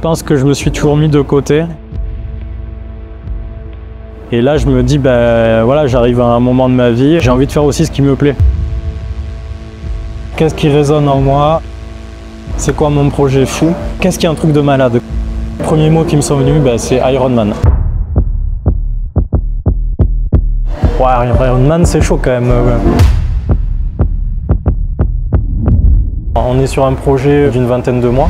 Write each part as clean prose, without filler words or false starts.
pense que je me suis toujours mis de côté. Et là, je me dis, ben voilà, j'arrive à un moment de ma vie, j'ai envie de faire aussi ce qui me plaît. Qu'est-ce qui résonne en moi? C'est quoi mon projet fou? Qu'est-ce qui est un truc de malade? Les premiers mots qui me sont venus, ben, c'est Ironman. Ouais, Ironman, c'est chaud quand même. On est sur un projet d'une vingtaine de mois.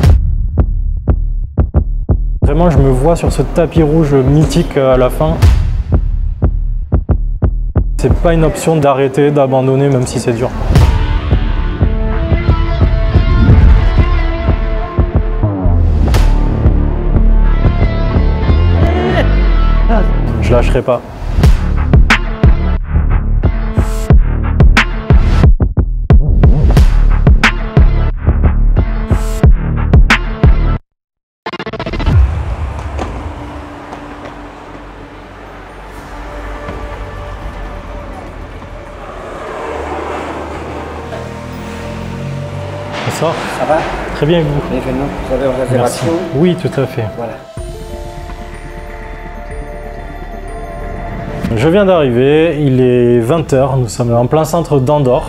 Vraiment, je me vois sur ce tapis rouge mythique à la fin. C'est pas une option d'arrêter, d'abandonner, même si c'est dur. Je lâcherai pas. Ça va? Très bien, et vous? Bienvenue. Vous avez une réservation? Oui, tout à fait. Voilà. Je viens d'arriver, il est 20 h, nous sommes en plein centre d'Andorre.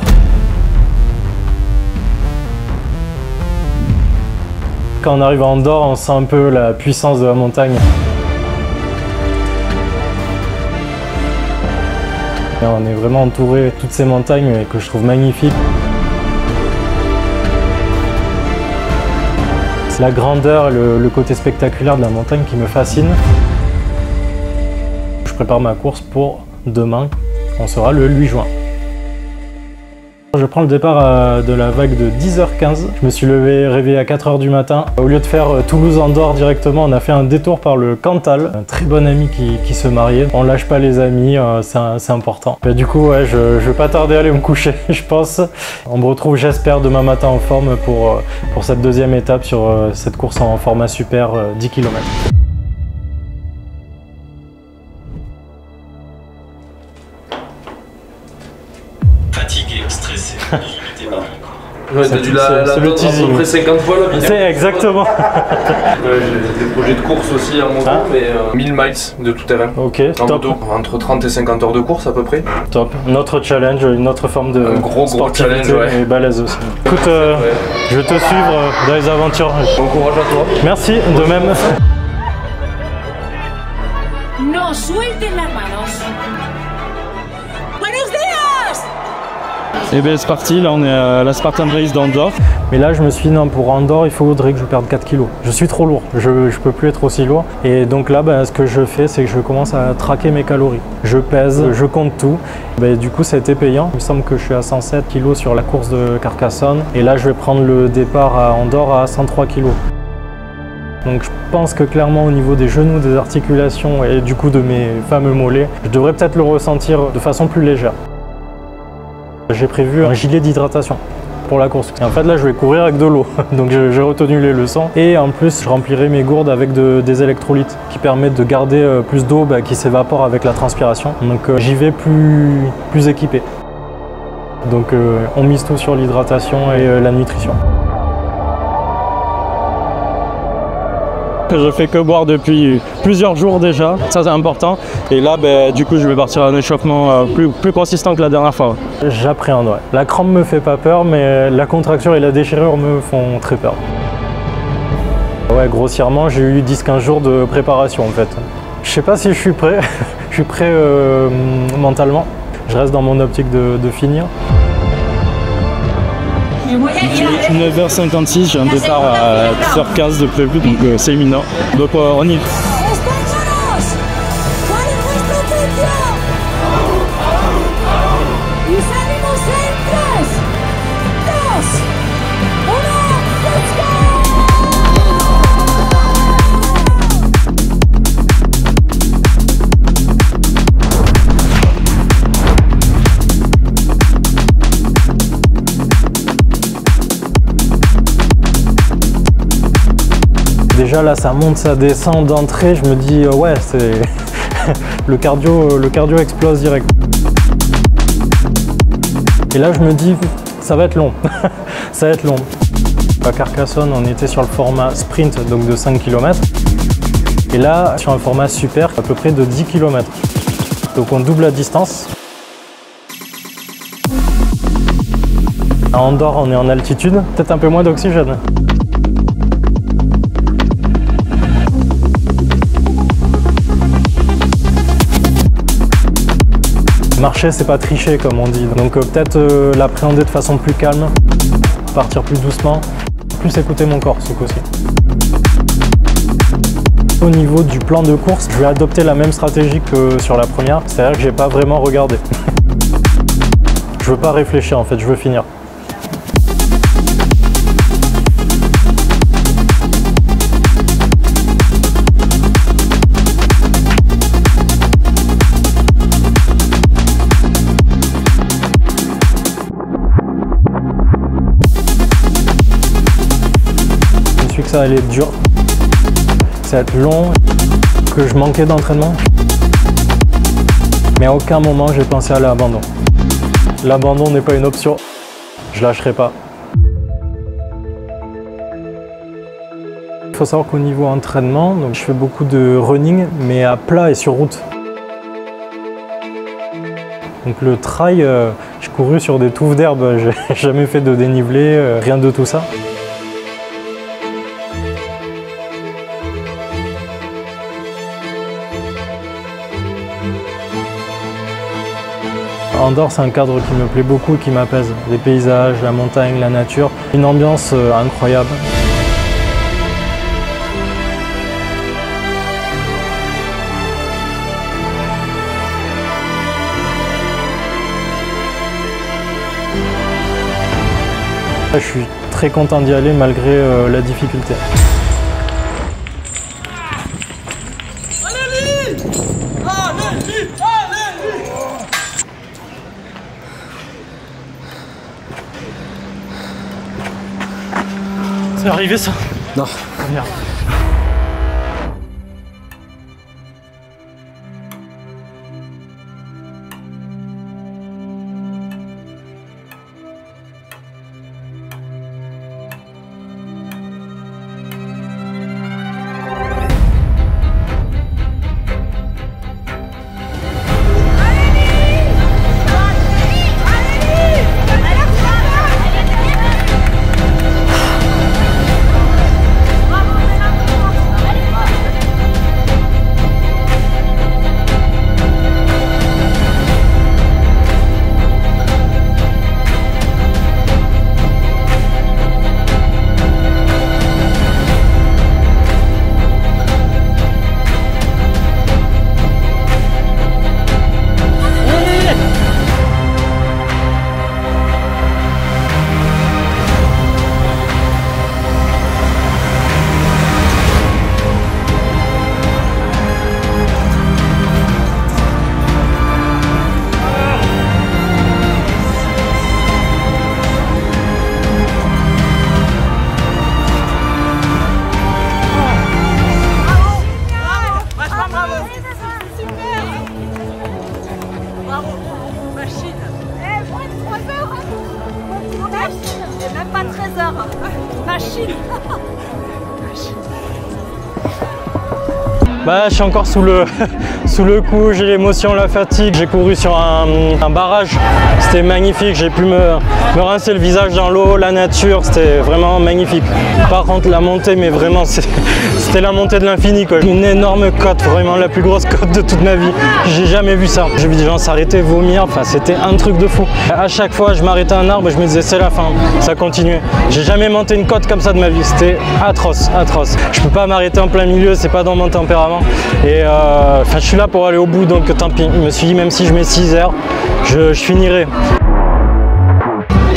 Quand on arrive à Andorre, on sent un peu la puissance de la montagne. Et on est vraiment entouré de toutes ces montagnes que je trouve magnifiques. C'est la grandeur et le côté spectaculaire de la montagne qui me fascine. Je prépare ma course pour demain, on sera le 8 juin. Je prends le départ de la vague de 10h15. Je me suis réveillé à 4 h du matin. Au lieu de faire Toulouse-Andorre directement, on a fait un détour par le Cantal. Un très bon ami qui se mariait. On lâche pas les amis, c'est important. Et du coup, ouais, je vais pas tarder à aller me coucher, je pense. On me retrouve, j'espère, demain matin en forme pour cette deuxième étape sur cette course en format super 10 km. Fatigué, stressé, limité par le Ouais, t'as dû la à peu près 50 fois là. C'est exactement. J'ai des projets de course aussi à mon groupe, mais 1000 miles de tout terrain. Ok, en top. Moto, entre 30 et 50 heures de course à peu près. Top. Notre challenge, une autre forme de gros sportivité challenge, ouais. Et balèze aussi. Écoute, je vais te suivre dans les aventures. Bon courage à toi. Merci, de même. No suelten las manos. Buenos días. Et bien c'est parti, là on est à la Spartan Race d'Andorre. Mais là je me suis dit non, pour Andorre il faudrait que je perde 4 kilos. Je suis trop lourd, je peux plus être aussi lourd. Et donc là ce que je fais c'est que je commence à traquer mes calories. Je pèse, je compte tout. Du coup ça a été payant. Il me semble que je suis à 107 kilos sur la course de Carcassonne. Et là je vais prendre le départ à Andorre à 103 kilos. Donc je pense que clairement au niveau des genoux, des articulations et du coup de mes fameux mollets, je devrais peut-être le ressentir de façon plus légère. J'ai prévu un gilet d'hydratation pour la course. Et en fait là je vais courir avec de l'eau, donc j'ai retenu les leçons. Et en plus je remplirai mes gourdes avec des électrolytes qui permettent de garder plus d'eau qui s'évapore avec la transpiration. Donc j'y vais plus équipé. Donc on mise tout sur l'hydratation et la nutrition. Je fais que boire depuis plusieurs jours déjà, ça c'est important. Et là du coup je vais partir à un échauffement plus consistant que la dernière fois. J'appréhende, ouais. La crampe me fait pas peur, mais la contracture et la déchirure me font très peur. Ouais, grossièrement j'ai eu 10-15 jours de préparation en fait. Je sais pas si je suis prêt, je suis prêt mentalement. Je reste dans mon optique de finir. 9h56, j'ai un départ à 10h15 de prévu, donc c'est imminent. Donc on y est. Déjà là ça monte, ça descend d'entrée, je me dis ouais c'est le cardio explose direct. Et là je me dis ça va être long, ça va être long. À Carcassonne, on était sur le format sprint, donc de 5 km. Et là, sur un format super, à peu près de 10 km. Donc on double la distance. À Andorre, on est en altitude, peut-être un peu moins d'oxygène. Marcher, c'est pas tricher comme on dit. Donc peut-être l'appréhender de façon plus calme, partir plus doucement, plus écouter mon corps ce coup-ci. Au niveau du plan de course, je vais adopter la même stratégie que sur la première, c'est-à-dire que j'ai pas vraiment regardé. Je veux pas réfléchir en fait, je veux finir. Je me suis dit que ça allait être dur, que ça allait être long, que je manquais d'entraînement. Mais à aucun moment j'ai pensé à l'abandon. L'abandon n'est pas une option, je lâcherai pas. Il faut savoir qu'au niveau entraînement, donc je fais beaucoup de running, mais à plat et sur route. Donc le trail, j'ai couru sur des touffes d'herbe, j'ai jamais fait de dénivelé, rien de tout ça. Andorre, c'est un cadre qui me plaît beaucoup et qui m'apaise. Les paysages, la montagne, la nature, une ambiance incroyable. Je suis très content d'y aller malgré la difficulté. C'est arrivé ça? Non. Merde. Bah, je suis encore sous le coup, j'ai l'émotion, la fatigue. J'ai couru sur un barrage, c'était magnifique. J'ai pu me rincer le visage dans l'eau, la nature, c'était vraiment magnifique. Par contre, la montée, mais vraiment, c'était la montée de l'infini, quoi. Une énorme côte, vraiment la plus grosse côte de toute ma vie. J'ai jamais vu ça. J'ai vu des gens s'arrêter, vomir, enfin, c'était un truc de fou. À chaque fois, je m'arrêtais à un arbre et je me disais, c'est la fin, ça continuait. J'ai jamais monté une côte comme ça de ma vie, c'était atroce, atroce. Je peux pas m'arrêter en plein milieu, c'est pas dans mon tempérament. Et je suis là pour aller au bout, donc tant pis. Je me suis dit, même si je mets 6 heures, je finirai.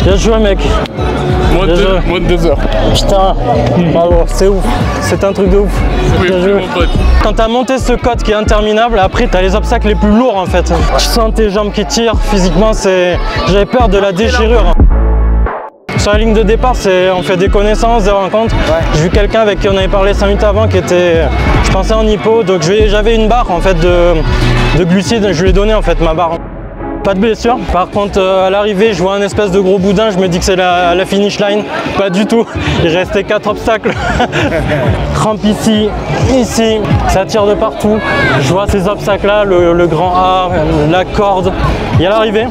Bien joué, mec. Moins de 2 heures. Putain, bravo, c'est ouf. C'est un truc de ouf. Oui, Bien joué. mon pote. Quand tu as monté ce code qui est interminable, après tu as les obstacles les plus lourds en fait. Tu sens tes jambes qui tirent, physiquement, j'avais peur de la déchirure. Sur la ligne de départ, on fait des connaissances, des rencontres. Ouais. J'ai vu quelqu'un avec qui on avait parlé 5 minutes avant qui était, je pensais en hypo, donc j'avais une barre en fait de glucides, je lui ai donné en fait ma barre. Pas de blessure. Par contre, à l'arrivée, je vois un espèce de gros boudin, je me dis que c'est la finish line. Pas du tout. Il restait 4 obstacles. Rampe ici, ici, ça tire de partout. Je vois ces obstacles-là, le grand A, la corde. Il y a l'arrivée.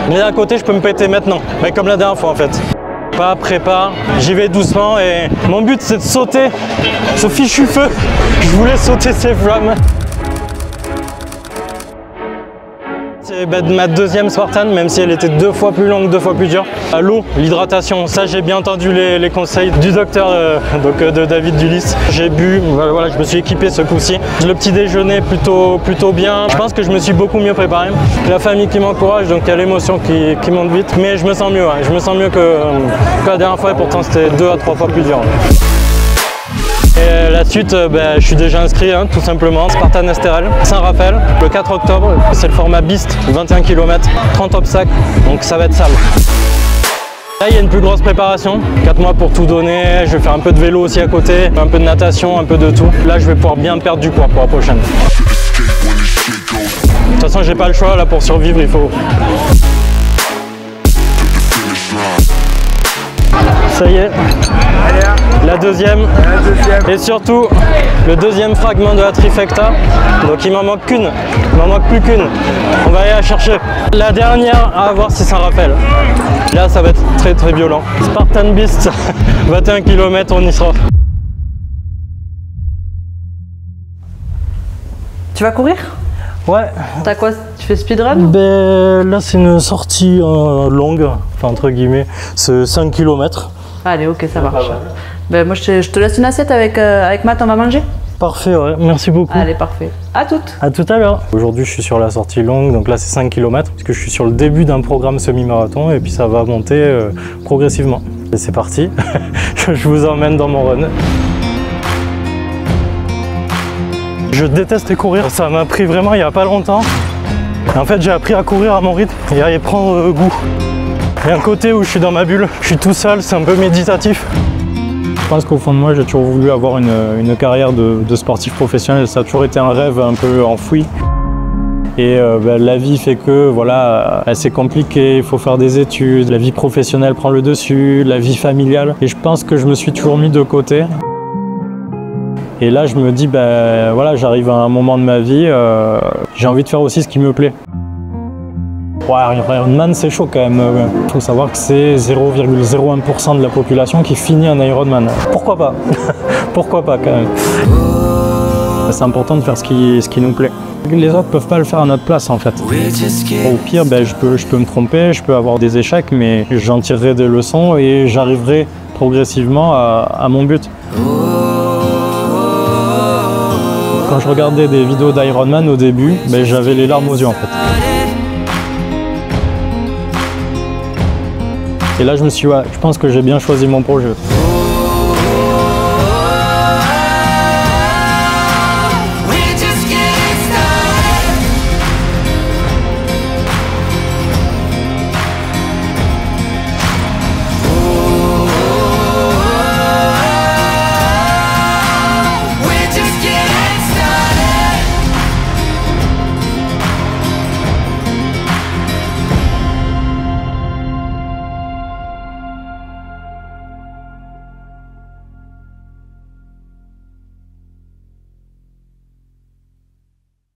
Mais d'un côté, je peux me péter maintenant. Mais comme la dernière fois en fait. Pas prépa, j'y vais doucement et mon but c'est de sauter ce fichu feu. Je voulais sauter ces flammes. C'est ma deuxième Spartan, même si elle était 2 fois plus longue, 2 fois plus dure. L'eau, l'hydratation, ça j'ai bien entendu les conseils du docteur de David Dulis. J'ai bu, voilà, je me suis équipé ce coup-ci. Le petit déjeuner plutôt bien. Je pense que je me suis beaucoup mieux préparé. La famille qui m'encourage, donc il y a l'émotion qui monte vite. Mais je me sens mieux, ouais. Je me sens mieux que la dernière fois et pourtant c'était 2 à 3 fois plus dur. Et la suite, je suis déjà inscrit tout simplement, Spartan STRL, Saint-Raphaël, le 4 octobre, c'est le format Beast, 21 km, 30 obstacles, donc ça va être sale. Là il y a une plus grosse préparation, 4 mois pour tout donner, je vais faire un peu de vélo aussi à côté, un peu de natation, un peu de tout. Là je vais pouvoir bien perdre du poids pour la prochaine. De toute façon j'ai pas le choix, là pour survivre il faut... Ça y est, la deuxième, et surtout le deuxième fragment de la trifecta, donc il m'en manque qu'une, il m'en manque plus qu'une, on va aller la chercher. La dernière, à voir si ça rappelle. Là ça va être très violent. Spartan Beast, 21 km, on y sera. Tu vas courir? Ouais. T'as quoi? Tu fais speedrun? Là c'est une sortie longue, enfin entre guillemets, c'est 5 km. Allez, ok, ça marche. Moi je te laisse une assiette avec Matt, on va manger? Parfait, ouais, merci beaucoup. Allez, parfait. À toutes. À tout à l'heure. Aujourd'hui je suis sur la sortie longue, donc là c'est 5 km, parce que je suis sur le début d'un programme semi-marathon et puis ça va monter progressivement. Et c'est parti, je vous emmène dans mon run. Je déteste courir, ça m'a pris vraiment il n'y a pas longtemps. Et en fait j'ai appris à courir à mon rythme et à y prendre goût. Il y a un côté où je suis dans ma bulle, je suis tout seul, c'est un peu méditatif. Je pense qu'au fond de moi j'ai toujours voulu avoir une carrière de sportif professionnel, ça a toujours été un rêve un peu enfoui. Et la vie fait que voilà, c'est compliqué, il faut faire des études, la vie professionnelle prend le dessus, la vie familiale. Et je pense que je me suis toujours mis de côté. Et là je me dis, voilà, j'arrive à un moment de ma vie, j'ai envie de faire aussi ce qui me plaît. Ouais, Ironman c'est chaud quand même. Il faut savoir que c'est 0,01% de la population qui finit un Ironman. Pourquoi pas? Pourquoi pas quand même? C'est important de faire ce qui nous plaît. Les autres peuvent pas le faire à notre place en fait. Au pire, je peux me tromper, je peux avoir des échecs, mais j'en tirerai des leçons et j'arriverai progressivement à mon but. Quand je regardais des vidéos d'Ironman au début, j'avais les larmes aux yeux en fait. Et là je pense que j'ai bien choisi mon projet.